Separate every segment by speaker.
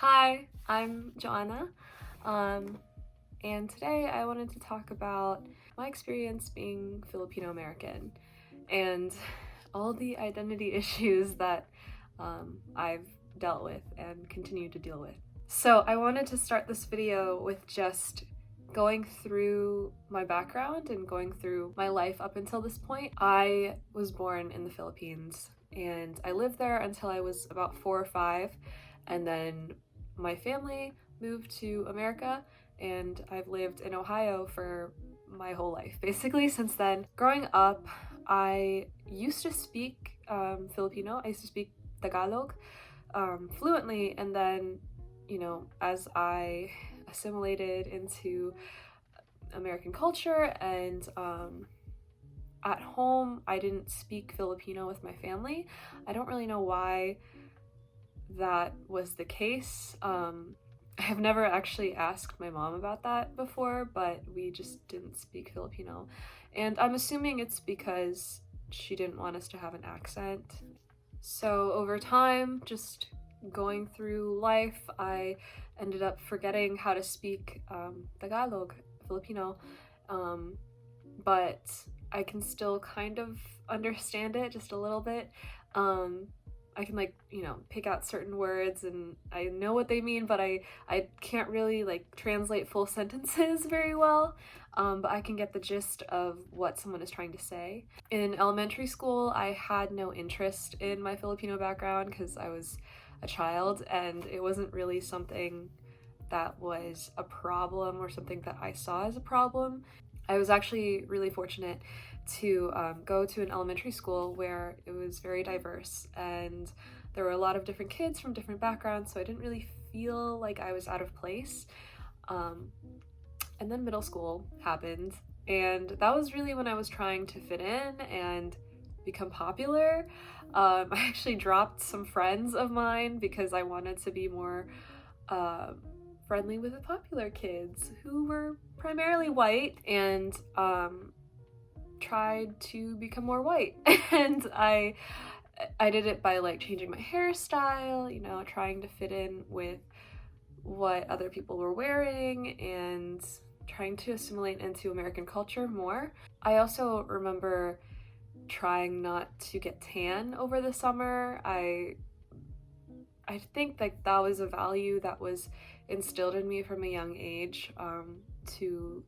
Speaker 1: Hi, I'm Joanna, and today I wanted to talk about my experience being Filipino-American and all the identity issues that I've dealt with and continue to deal with. So I wanted to start this video with just going through my background and going through my life up until this point. I was born in the Philippines and I lived there until I was about 4 or 5, and then my family moved to America and I've lived in Ohio for my whole life basically since then. Growing up, I used to speak Filipino. I used to speak Tagalog fluently, and then, as I assimilated into American culture and at home I didn't speak Filipino with my family. I don't really know why that was the case. I've never actually asked my mom about that before, but we just didn't speak Filipino. And I'm assuming it's because she didn't want us to have an accent. So over time, just going through life, I ended up forgetting how to speak Tagalog, Filipino, but I can still kind of understand it just a little bit. I can pick out certain words and I know what they mean, but I can't really translate full sentences very well, but I can get the gist of what someone is trying to say. In elementary school, I had no interest in my Filipino background because I was a child and it wasn't really something that was a problem or something that I saw as a problem. I was actually really fortunate to go to an elementary school where it was very diverse and there were a lot of different kids from different backgrounds, so I didn't really feel like I was out of place. And then middle school happened, and that was really when I was trying to fit in and become popular. I actually dropped some friends of mine because I wanted to be more friendly with the popular kids who were primarily white, and tried to become more white. And I did it by changing my hairstyle, trying to fit in with what other people were wearing and trying to assimilate into American culture more. I also remember trying not to get tan over the summer. I think that was a value that was instilled in me from a young age, to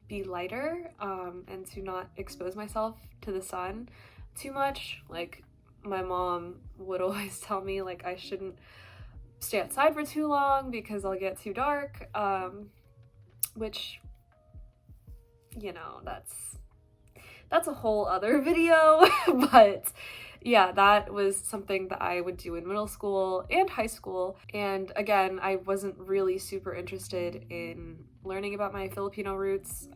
Speaker 1: be lighter and to not expose myself to the sun too much. Like, my mom would always tell me I shouldn't stay outside for too long because I'll get too dark, which, that's a whole other video. But yeah, that was something that I would do in middle school and high school. And again, I wasn't really super interested in learning about my Filipino roots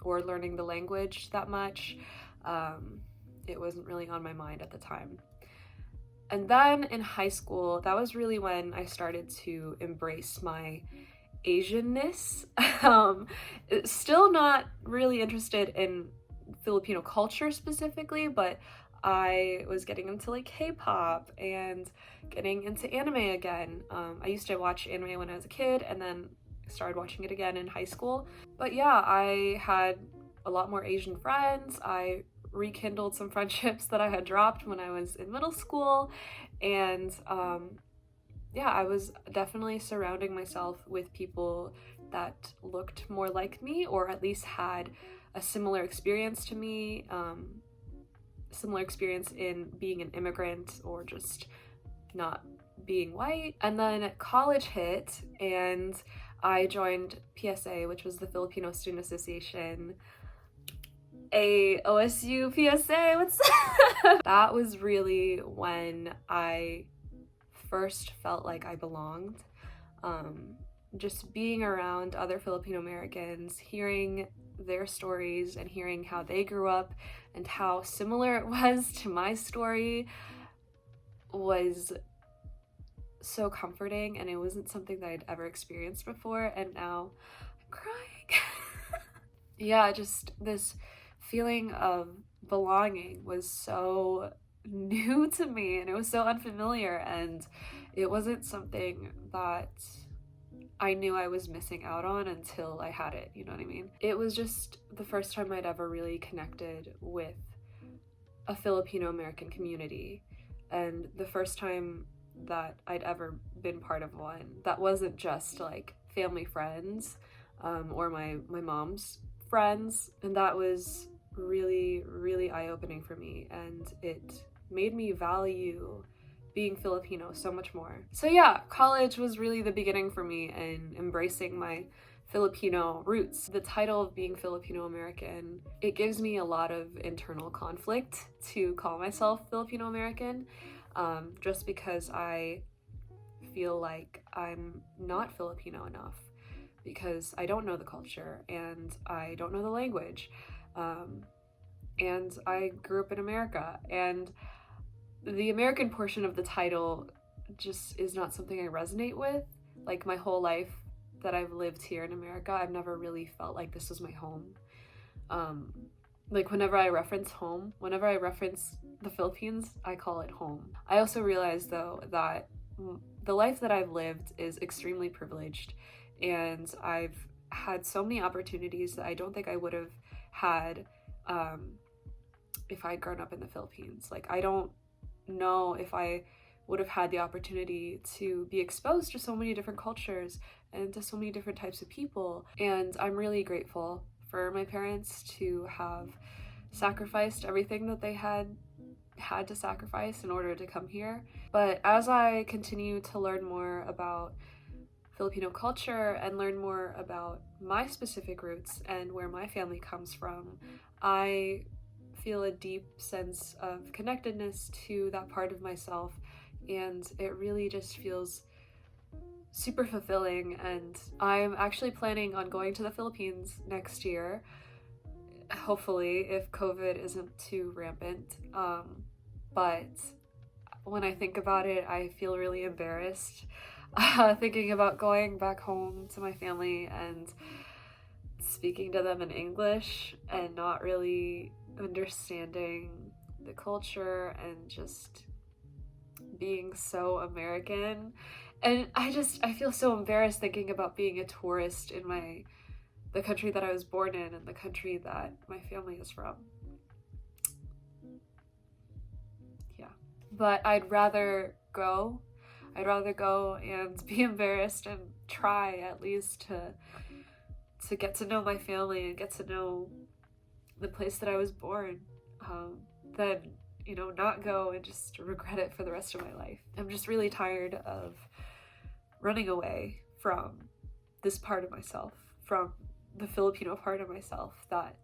Speaker 1: or learning the language that much. It wasn't really on my mind at the time. And then in high school, that was really when I started to embrace my Asianness. Still not really interested in Filipino culture specifically, but I was getting into K-pop and getting into anime again. I used to watch anime when I was a kid and then started watching it again in high school. But yeah, I had a lot more Asian friends. I rekindled some friendships that I had dropped when I was in middle school, and yeah, I was definitely surrounding myself with people that looked more like me, or at least had a similar experience to me, similar experience in being an immigrant or just not being white. And then college hit and I joined PSA, which was the Filipino Student Association. OSU PSA, what's that was really when I first felt like I belonged. Just being around other Filipino Americans, hearing their stories and hearing how they grew up and how similar it was to my story was so comforting, and it wasn't something that I'd ever experienced before, and now I'm crying. Yeah, just this feeling of belonging was so new to me and it was so unfamiliar, and it wasn't something that I knew I was missing out on until I had it, you know what I mean? It was just the first time I'd ever really connected with a Filipino-American community, and the first time that I'd ever been part of one that wasn't just like family friends or my mom's friends. And that was really, really eye-opening for me, and it made me value being Filipino so much more. So yeah, college was really the beginning for me in embracing my Filipino roots. The title of being Filipino-American, it gives me a lot of internal conflict to call myself Filipino-American, just because I feel like I'm not Filipino enough, because I don't know the culture and I don't know the language, and I grew up in America, and the American portion of the title just is not something I resonate with. Like, my whole life that I've lived here in America, I've never really felt like this was my home. Like, whenever I reference home, whenever I reference the Philippines, I call it home. I also realize, though, that the life that I've lived is extremely privileged, and I've had so many opportunities that I don't think I would have had if I'd grown up in the Philippines. Like, I don't know if I would have had the opportunity to be exposed to so many different cultures and to so many different types of people. And I'm really grateful for my parents to have sacrificed everything that they had to sacrifice in order to come here. But as I continue to learn more about Filipino culture and learn more about my specific roots and where my family comes from, I feel a deep sense of connectedness to that part of myself, and it really just feels super fulfilling. And I'm actually planning on going to the Philippines next year, hopefully, if COVID isn't too rampant. But when I think about it, I feel really embarrassed thinking about going back home to my family and speaking to them in English and not really understanding the culture and just being so American. And I feel so embarrassed thinking about being a tourist in the country that I was born in and the country that my family is from. Yeah. But I'd rather go and be embarrassed and try at least to get to know my family and get to know the place that I was born, than, you know, not go and just regret it for the rest of my life. I'm just really tired of running away from this part of myself, from the Filipino part of myself that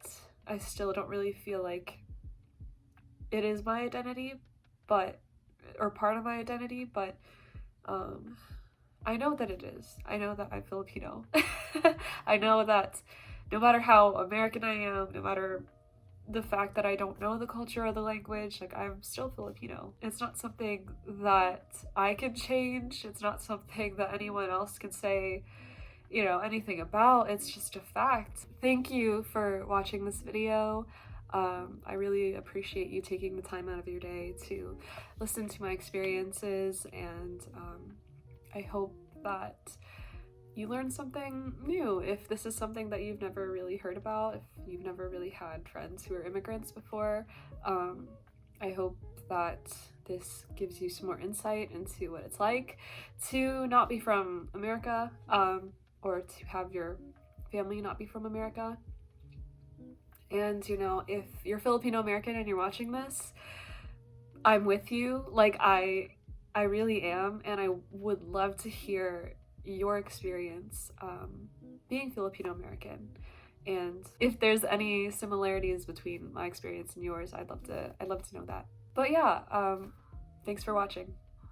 Speaker 1: I still don't really feel like it is my identity, or part of my identity, but I know that it is. I know that I'm Filipino. I know that no matter how American I am, no matter the fact that I don't know the culture or the language, like, I'm still Filipino. It's not something that I can change. It's not something that anyone else can say, you know, anything about. It's just a fact. Thank you for watching this video. I really appreciate you taking the time out of your day to listen to my experiences, and I hope that you learn something new. If this is something that you've never really heard about, if you've never really had friends who are immigrants before, I hope that this gives you some more insight into what it's like to not be from America, or to have your family not be from America. And, you know, if you're Filipino-American and you're watching this, I'm with you. Like, I really am, and I would love to hear your experience being Filipino-American. And if there's any similarities between my experience and yours, I'd love to know that. But yeah, thanks for watching.